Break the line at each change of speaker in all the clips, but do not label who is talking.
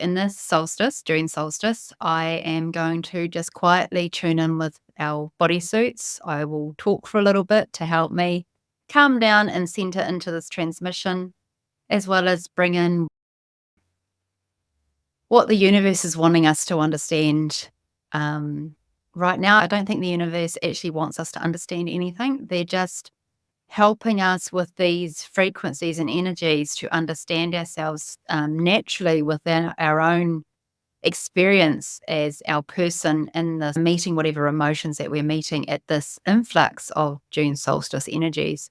In this solstice, during solstice, I am going to just quietly tune in with our bodysuits. I will talk for a little bit to help me calm down and center into this transmission, as well as bring in what the universe is wanting us to understand. Um, right now, I don't think the universe actually wants us to understand anything. They're just helping us with these frequencies and energies to understand ourselves naturally within our own experience as our person in the meeting whatever emotions that we're meeting at this influx of June solstice energies,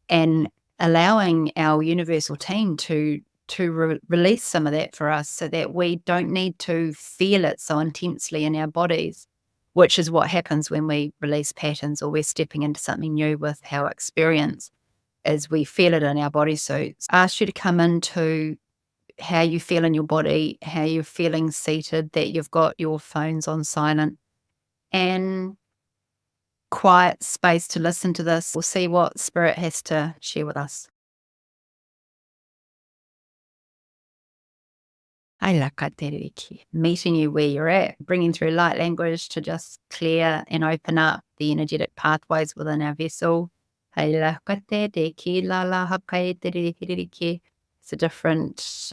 and allowing our universal team to release some of that for us so that we don't need to feel it so intensely in our bodies, which is what happens when we release patterns or we're stepping into something new with our experience, as we feel it in our bodysuits. I ask you to come into how you feel in your body, how you're feeling seated, that you've got your phones on silent, and quiet space to listen to this. We'll see what spirit has to share with us. I like Aiteriki. Meeting you where you're at, bringing through light language to just clear and open up the energetic pathways within our vessel. Hai like Aiteriki, la la hakaiteriki. It's a different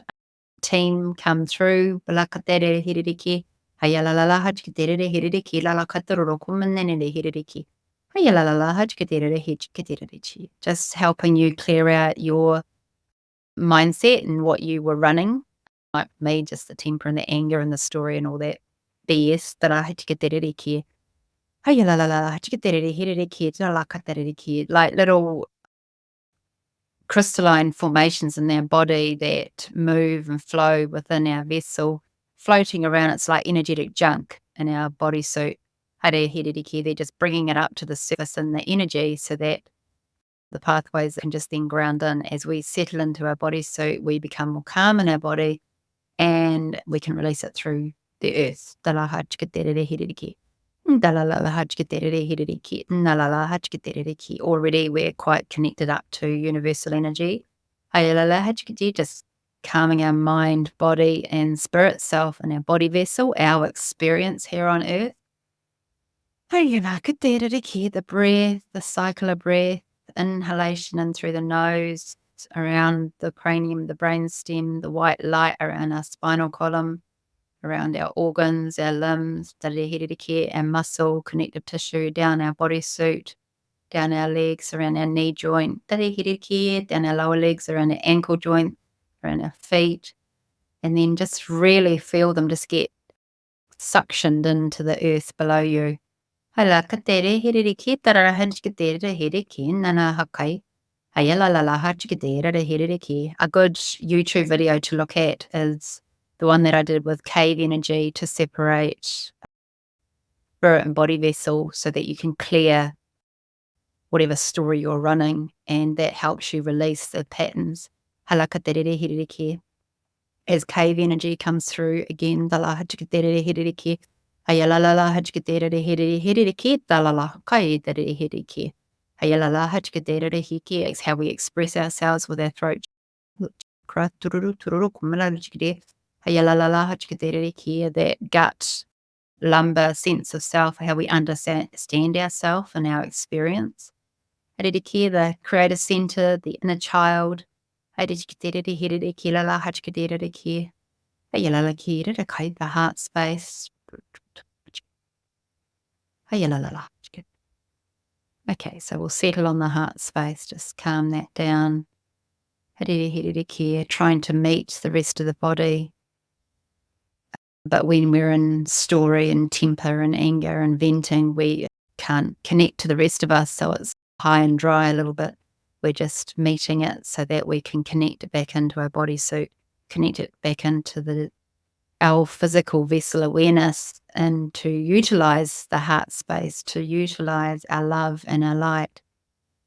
team come through. Balakatere hiririki. Hayalalala hachkatere hiririki. Lalakatororo kumanene hiririki. Hayalalala hachkatere hitchkatere. Just helping you clear out your mindset and what you were running. Like me, just the temper and the anger and the story and all that BS that I had to get that Hayalalala hachkatere hiririki. Lalakatere. Like little crystalline formations in their body that move and flow within our vessel, floating around. It's like energetic junk in our bodysuit. They're just bringing it up to the surface in the energy so that the pathways can just then ground in. As we settle into our bodysuit, we become more calm in our body and we can release it through the earth. Already we're quite connected up to universal energy. Just calming our mind, body, and spirit self and our body vessel, our experience here on earth. The breath, the cycle of breath, inhalation in through the nose, around the cranium, the brainstem, the white light around our spinal column, around our organs, our limbs, our muscle, connective tissue, down our bodysuit, down our legs, around our knee joint, down our lower legs, around our ankle joint, around our feet, and then just really feel them just get suctioned into the earth below you. A good YouTube video to look at is the one that I did with cave energy to separate spirit and body vessel so that you can clear whatever story you're running, and that helps you release the patterns. As cave energy comes through again, it's how we express ourselves with our throat. That gut, lumbar sense of self, how we understand ourselves and our experience. The creative center, the inner child. The heart space. Okay, so we'll settle on the heart space, just calm that down. Trying to meet the rest of the body. But when we're in story and temper and anger and venting, we can't connect to the rest of us, so it's high and dry a little bit. We're just meeting it so that we can connect it back into our bodysuit, connect it back into our physical vessel awareness, and to utilize the heart space, to utilize our love and our light.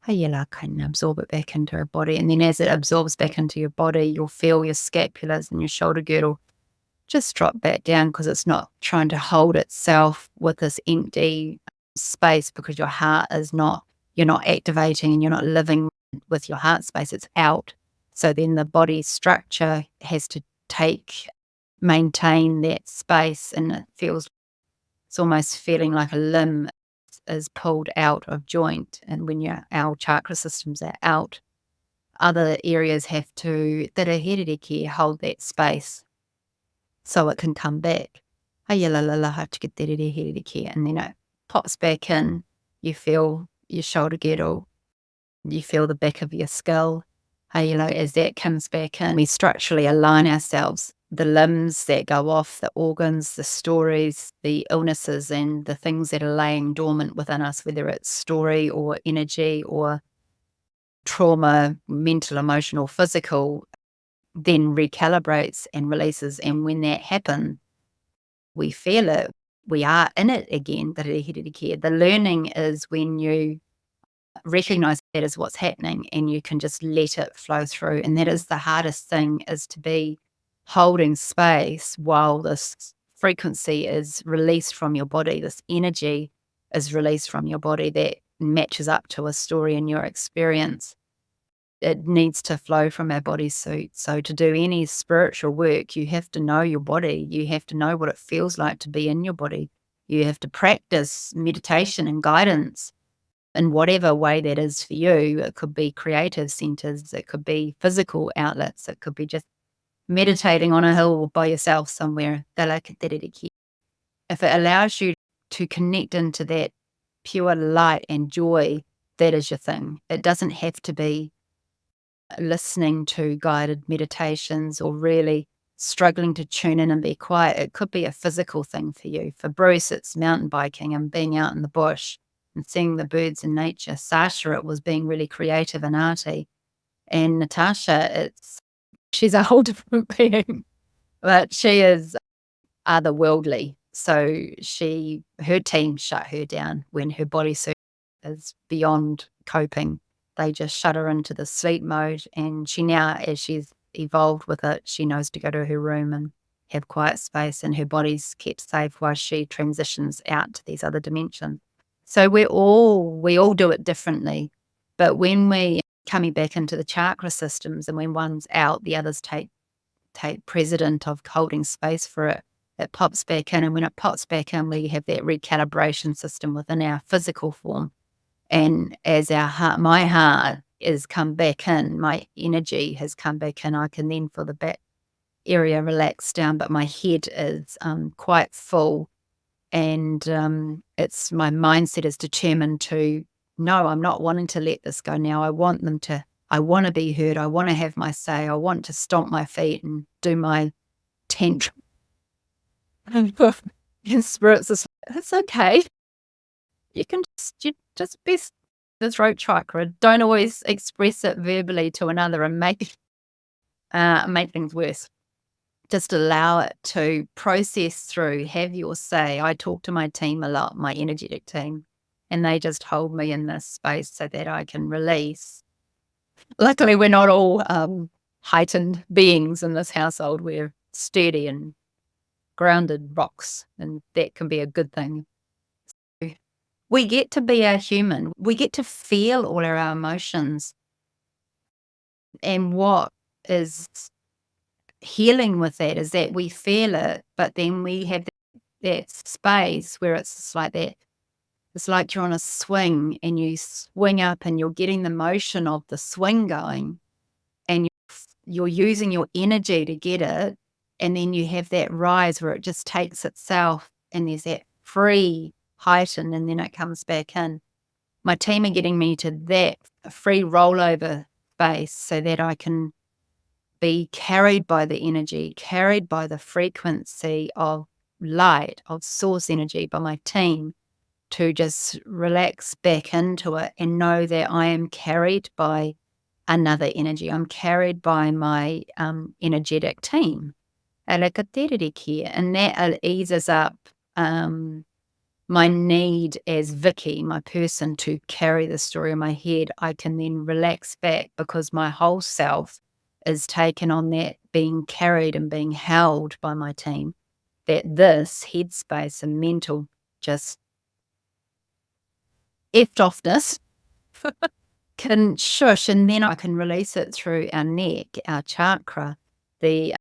Can absorb it back into our body. And then as it absorbs back into your body, you'll feel your scapulars and your shoulder girdle just drop back down, because it's not trying to hold itself with this empty space, because your heart is not, you're not activating and you're not living with your heart space, it's out. So then the body structure has to take maintain that space, and it's almost feeling like a limb is pulled out of joint. And when our chakra systems are out, other areas that are hereditary hold that space so it can come back. Have to get that hereditary, and then it pops back in. You feel your shoulder girdle, you feel the back of your skull. As that comes back in, we structurally align ourselves. The limbs that go off, the organs, the stories, the illnesses, and the things that are laying dormant within us, whether it's story or energy or trauma, mental, emotional, physical, then recalibrates and releases. And when that happens, we feel it. We are in it again, the learning is when you recognize that is what's happening and you can just let it flow through. And that is the hardest thing, is to be holding space while this frequency is released from your body, this energy is released from your body that matches up to a story in your experience. It needs to flow from our body suit. So to do any spiritual work, you have to know your body. You have to know what it feels like to be in your body. You have to practice meditation and guidance in whatever way that is for you. It could be creative centers, it could be physical outlets, it could be just meditating on a hill by yourself somewhere. If it allows you to connect into that pure light and joy, that is your thing. It doesn't have to be listening to guided meditations or really struggling to tune in and be quiet. It could be a physical thing for you. For Bruce, it's mountain biking and being out in the bush and seeing the birds in nature. Sasha, it was being really creative and arty. And Natasha, she's a whole different being, but she is otherworldly. So her team shut her down when her bodysuit is beyond coping. They just shut her into the sleep mode, and she now, as she's evolved with it, she knows to go to her room and have quiet space, and her body's kept safe while she transitions out to these other dimensions. So we all do it differently, but when we coming back into the chakra systems, and when one's out, the others take precedent of holding space for it. It pops back in, and when it pops back in, we have that recalibration system within our physical form. And as my heart has come back in, my energy has come back in, I can then feel the back area relax down, but my head is quite full. And it's my mindset is determined to, no, I'm not wanting to let this go now. I want to be heard. I want to have my say. I want to stomp my feet and do my tantrum. And spirits is, it's okay. You can just be the throat chakra. Don't always express it verbally to another and make things worse. Just allow it to process through, have your say. I talk to my team a lot, my energetic team, and they just hold me in this space so that I can release. Luckily, we're not all heightened beings in this household. We're sturdy and grounded rocks, and that can be a good thing. We get to be a human. We get to feel all our emotions. And what is healing with that is that we feel it, but then we have that space where it's just like that. It's like you're on a swing and you swing up and you're getting the motion of the swing going, and you're using your energy to get it. And then you have that rise where it just takes itself, and there's that free heighten, and then it comes back in. My team are getting me to that free rollover space so that I can be carried by the energy, carried by the frequency of light, of source energy, by my team, to just relax back into it and know that I am carried by another energy. I'm carried by my energetic team. And that eases up my need as Vicky, my person, to carry the story in my head. I can then relax back because my whole self is taken on that being carried and being held by my team. That this headspace and mental just effed offness can shush, and then I can release it through our neck, our chakra, the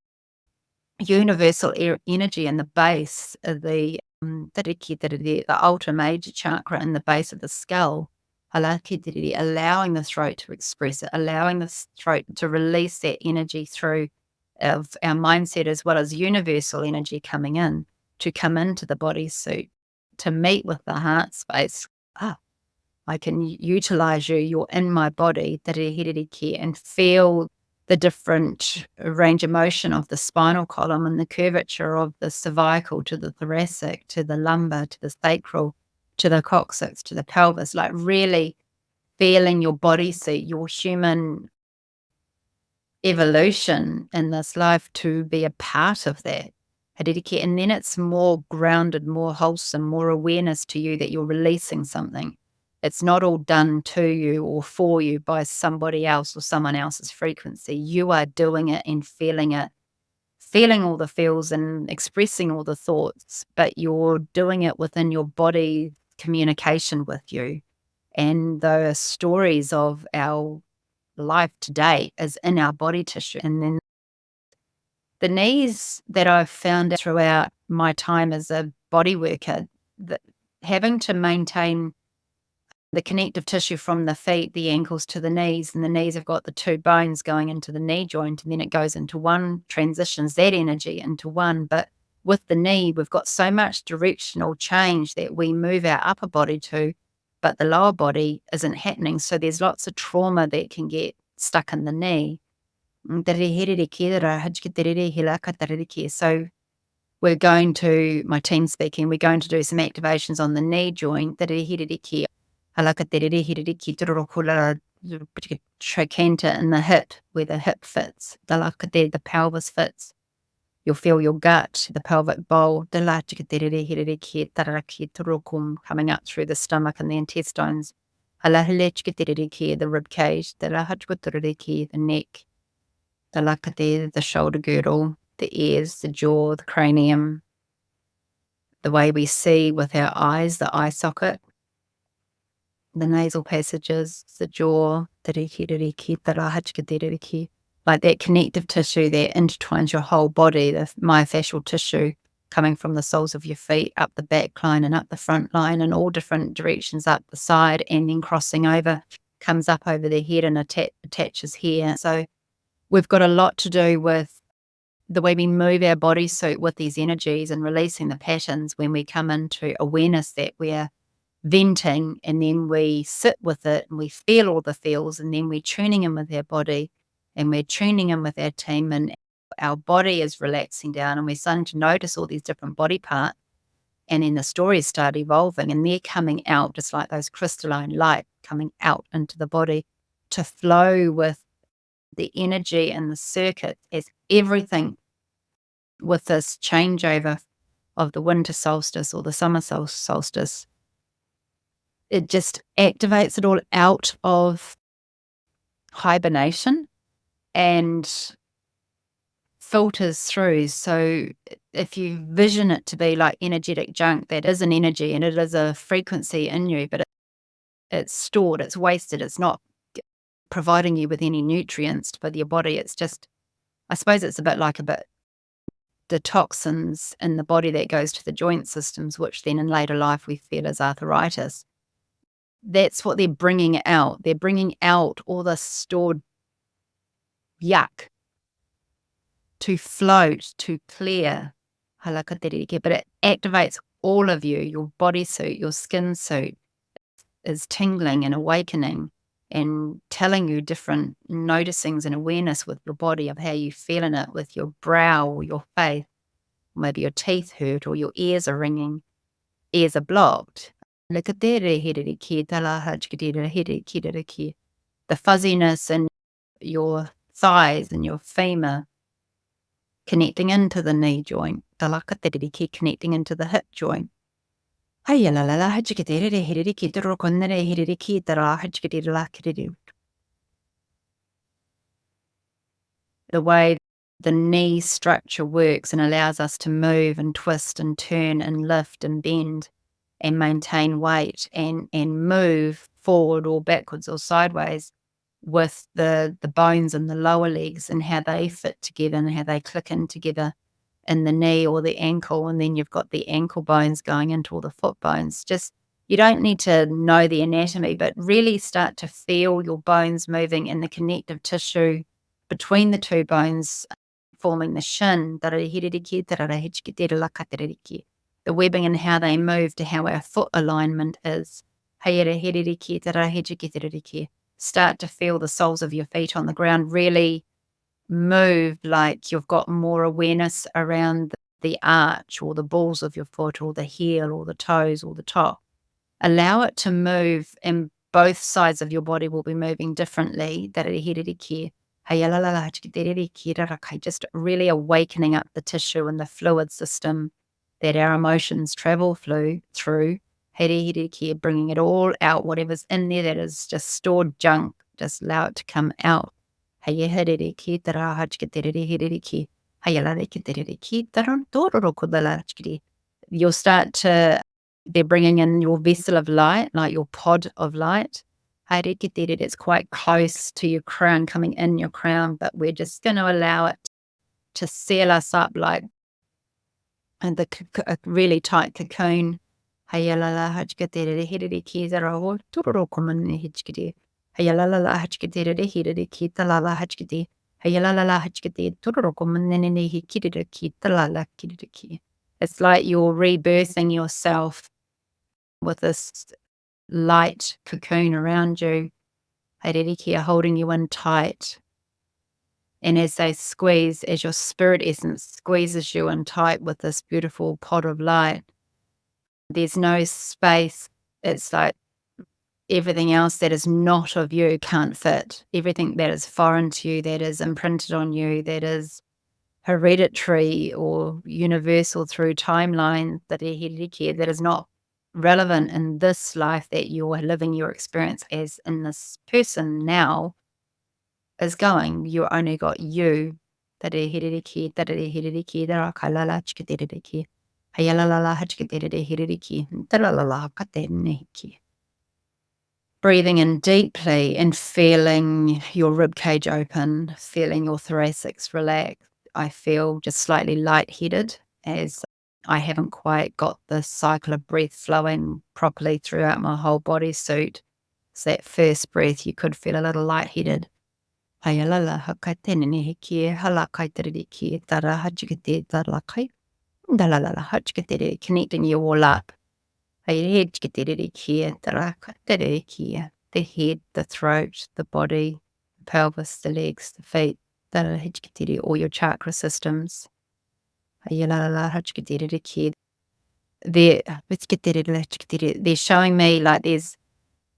universal energy in the base of the ultra major chakra in the base of the skull, allowing the throat to express it, allowing the throat to release that energy through of our mindset, as well as universal energy coming in to come into the bodysuit to meet with the heart space. I can utilize you. You're in my body, and feel the different range of motion of the spinal column and the curvature of the cervical to the thoracic, to the lumbar, to the sacral, to the coccyx, to the pelvis, like really feeling your bodysuit, your human evolution in this life to be a part of that. And then it's more grounded, more wholesome, more awareness to you that you're releasing something. It's not all done to you or for you by somebody else or someone else's frequency. You are doing it and feeling it, feeling all the feels and expressing all the thoughts, but you're doing it within your body communication with you. And the stories of our life today is in our body tissue. And then the knees that I've found throughout my time as a body worker, that having to maintain the connective tissue from the feet, the ankles to the knees, and the knees have got the two bones going into the knee joint, and then it goes into one, transitions that energy into one. But with the knee, we've got so much directional change that we move our upper body to, but the lower body isn't happening. So there's lots of trauma that can get stuck in the knee. So we're going to, my team speaking, we're going to do some activations on the knee joint, trochanter in the hip, where the hip fits, the pelvis fits. You'll feel your gut, the pelvic bowl, coming up through the stomach and the intestines. The rib cage, the neck, the shoulder girdle, the ears, the jaw, the cranium, the way we see with our eyes, the eye socket, the nasal passages, the jaw, like that connective tissue that intertwines your whole body, the myofascial tissue coming from the soles of your feet up the back line and up the front line in all different directions, up the side, and then crossing over, comes up over the head and attaches here. So we've got a lot to do with the way we move our bodysuit with these energies and releasing the patterns when we come into awareness that we're venting, and then we sit with it and we feel all the feels, and then we're tuning in with our body and we're tuning in with our team, and our body is relaxing down and we're starting to notice all these different body parts, and then the stories start evolving and they're coming out just like those crystalline light coming out into the body to flow with the energy and the circuit as everything with this changeover of the winter solstice or the summer solstice. It just activates it all out of hibernation and filters through. So if you vision it to be like energetic junk, that is an energy and it is a frequency in you, but it's stored, it's wasted, it's not providing you with any nutrients for your body. It's just, I suppose it's a bit the toxins in the body that goes to the joint systems, which then in later life we feel as arthritis. That's what they're bringing out. They're bringing out all the stored yuck to float, to clear. But it activates all of you. Your bodysuit, your skin suit is tingling and awakening and telling you different noticings and awareness with your body of how you feel in it, with your brow or your face. Maybe your teeth hurt or your ears are ringing. Ears are blocked. The fuzziness in your thighs and your femur connecting into the knee joint, connecting into the hip joint. The way the knee structure works and allows us to move and twist and turn and lift and bend and maintain weight and move forward or backwards or sideways with the bones in the lower legs and how they fit together and how they click in together. in the knee or the ankle, and then you've got the ankle bones going into all the foot bones. Just, you don't need to know the anatomy, but really start to feel your bones moving in the connective tissue between the two bones, forming the shin, the webbing and how they move to how our foot alignment is. Start to feel the soles of your feet on the ground really move, like you've got more awareness around the arch or the balls of your foot or the heel or the toes or the top. Allow it to move, and both sides of your body will be moving differently. Just really awakening up the tissue and the fluid system that our emotions travel through, bringing it all out, whatever's in there that is just stored junk, just allow it to come out. You'll start to, they're bringing in your vessel of light, like your pod of light. It's quite close to your crown, coming in your crown, but we're just going to allow it to seal us up like a really tight cocoon. It's like you're rebirthing yourself with this light cocoon around you, holding you in tight. And as they squeeze, as your spirit essence squeezes you in tight with this beautiful pod of light, there's no space. It's like everything else that is not of you can't fit. Everything that is foreign to you, that is imprinted on you, that is hereditary or universal through timeline, that is not relevant in this life that you're living your experience as in this person now, is going. You only got you. Breathing in deeply and feeling your rib cage open, feeling your thoracics relax. I feel just slightly lightheaded, as I haven't quite got the cycle of breath flowing properly throughout my whole bodysuit. So that first breath, you could feel a little lightheaded. Connecting you all up. The head, the throat, the body, the pelvis, the legs, the feet, all your chakra systems. They're showing me like there's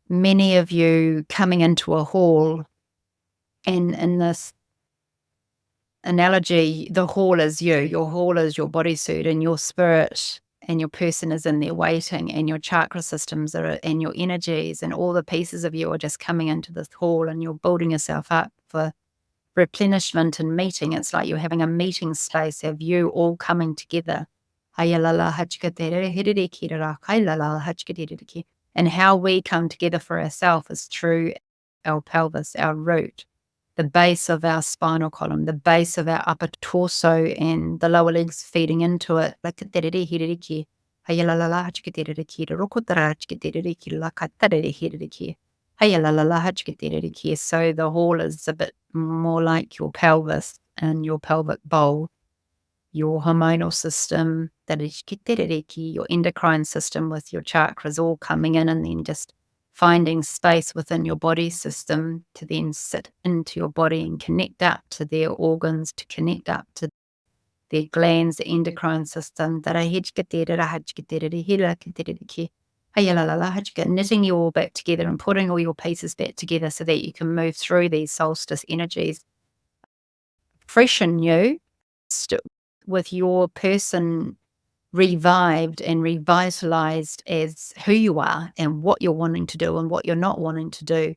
many of you coming into a hall, and in this analogy, the hall is you. Your hall is your bodysuit, and your spirit and your person is in there waiting, and your chakra systems are, and your energies and all the pieces of you are just coming into this hall, and you're building yourself up for replenishment and meeting. It's like you're having a meeting space of you all coming together. And how we come together for ourselves is through our pelvis, our root, the base of our spinal column, the base of our upper torso, and the lower legs feeding into it. So the hall is a bit more like your pelvis and your pelvic bowl, your hormonal system, your endocrine system with your chakras all coming in, and then just finding space within your body system to then sit into your body and connect up to their organs, to connect up to their glands, the endocrine system. Knitting you all back together and putting all your pieces back together so that you can move through these solstice energies fresh and new, with your person revived and revitalized as who you are and what you're wanting to do and what you're not wanting to do,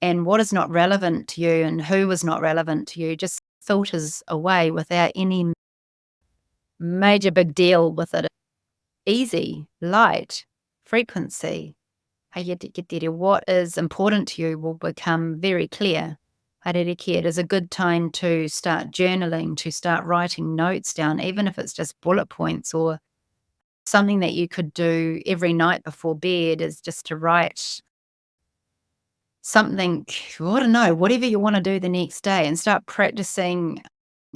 and what is not relevant to you and who is not relevant to you just filters away without any major big deal with it. Easy, light, frequency. What is important to you will become very clear. Haere it is a good time to start journaling, to start writing notes down, even if it's just bullet points or something that you could do every night before bed is just to write something, I don't know, whatever you want to do the next day and start practicing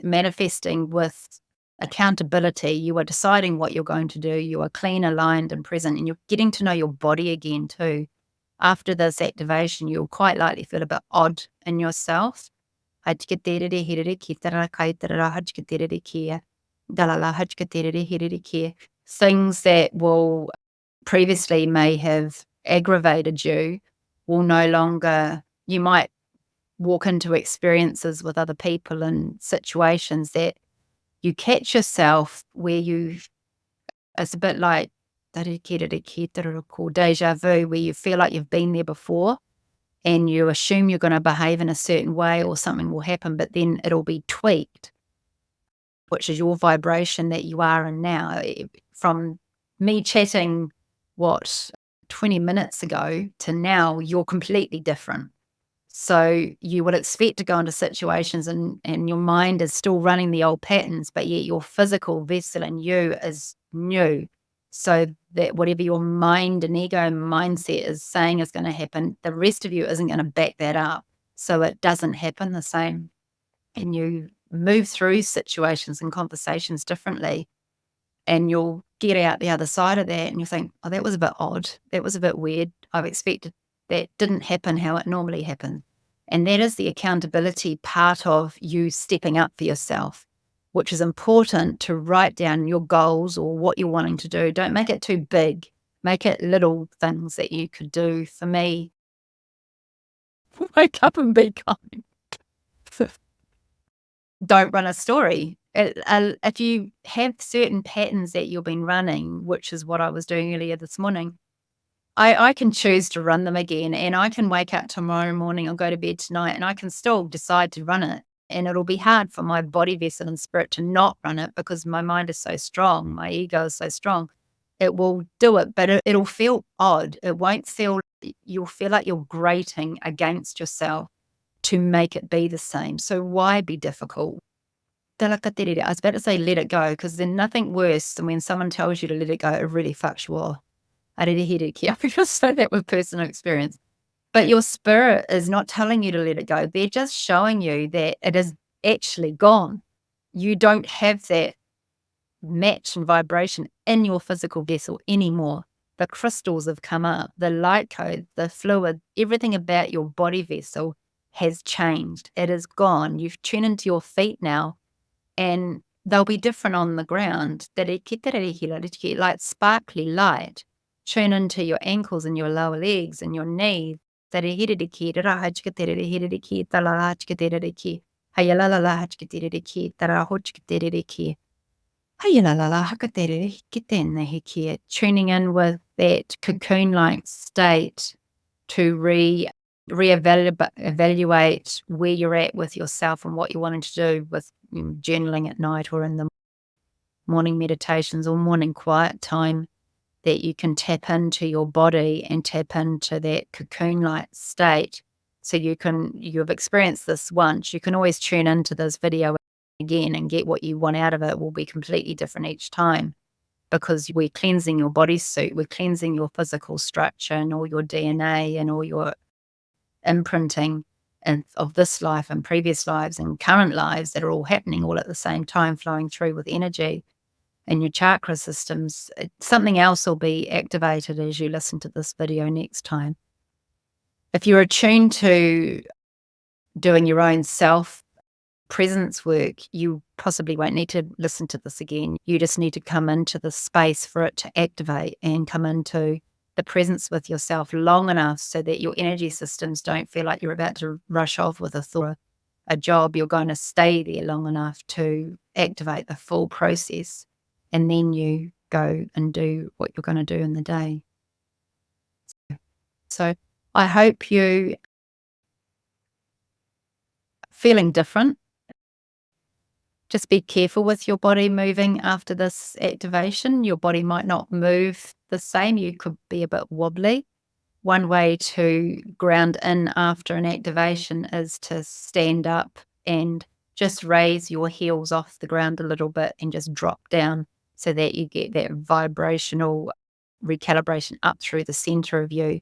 manifesting with accountability. You are deciding what you're going to do. You are clean, aligned, and present, and you're getting to know your body again too. After this activation, you'll quite likely feel a bit odd in yourself. Things that will previously may have aggravated you will no longer, you might walk into experiences with other people and situations that you catch yourself where it's a bit like deja vu, where you feel like you've been there before and you assume you're going to behave in a certain way or something will happen, but then it'll be tweaked, which is your vibration that you are in now. From me chatting, 20 minutes ago to now, you're completely different. So you would expect to go into situations and your mind is still running the old patterns, but yet your physical vessel and you is new. So that whatever your mind and ego mindset is saying is going to happen, the rest of you isn't going to back that up. So it doesn't happen the same. And you move through situations and conversations differently. And you'll get out the other side of that and you'll think, oh, that was a bit odd. That was a bit weird. I've expected that didn't happen how it normally happens. And that is the accountability part of you stepping up for yourself, which is important to write down your goals or what you're wanting to do. Don't make it too big. Make it little things that you could do. For me, wake up and be kind. Don't run a story. If you have certain patterns that you've been running, which is what I was doing earlier this morning, I can choose to run them again, and I can wake up tomorrow morning or go to bed tonight and I can still decide to run it. And it'll be hard for my body, vessel, and spirit to not run it because my mind is so strong, my ego is so strong. It will do it, but it'll feel odd. It won't feel, you'll feel like you're grating against yourself to make it be the same. So why be difficult? I was about to say let it go, because there's nothing worse than when someone tells you to let it go, it really fucks you off. I did a headache here. I just say that with personal experience. But your spirit is not telling you to let it go. They're just showing you that it is actually gone. You don't have that match and vibration in your physical vessel anymore. The crystals have come up, the light code, the fluid, everything about your body vessel has changed. It is gone. You've tuned into your feet now, and they'll be different on the ground. Like sparkly light. Tune into your ankles and your lower legs and your knees. Tuning in with that cocoon-like state to reevaluate where you're at with yourself and what you're wanting to do with journaling at night or in the morning meditations or morning quiet time, that you can tap into your body and tap into that cocoon-like state. So you've experienced this once, you can always tune into this video again and get what you want out of it. Will be completely different each time, because we're cleansing your bodysuit, we're cleansing your physical structure and all your DNA and all your imprinting of this life and previous lives and current lives that are all happening all at the same time, flowing through with energy. And your chakra systems, something else will be activated as you listen to this video next time. If you're attuned to doing your own self presence work, you possibly won't need to listen to this again. You just need to come into the space for it to activate and come into the presence with yourself long enough so that your energy systems don't feel like you're about to rush off with a thought, a job. You're going to stay there long enough to activate the full process. And then you go and do what you're going to do in the day. So I hope you feeling different. Just be careful with your body moving after this activation. Your body might not move the same. You could be a bit wobbly. one way to ground in after an activation is to stand up and just raise your heels off the ground a little bit and just drop down so that you get that vibrational recalibration up through the center of you.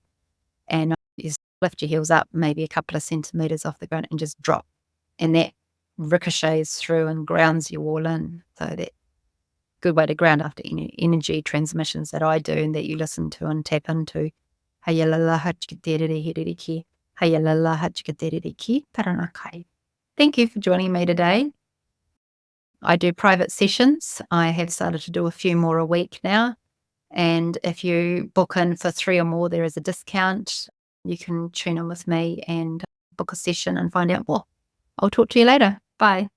And just lift your heels up maybe a couple of centimeters off the ground and just drop. And that ricochets through and grounds you all in. So that good way to ground after any energy transmissions that I do and that you listen to and tap into. Thank you for joining me today. I do private sessions. I have started to do a few more a week now. And if you book in for 3 or more, there is a discount. You can tune in with me and book a session and find out more. I'll talk to you later. Bye.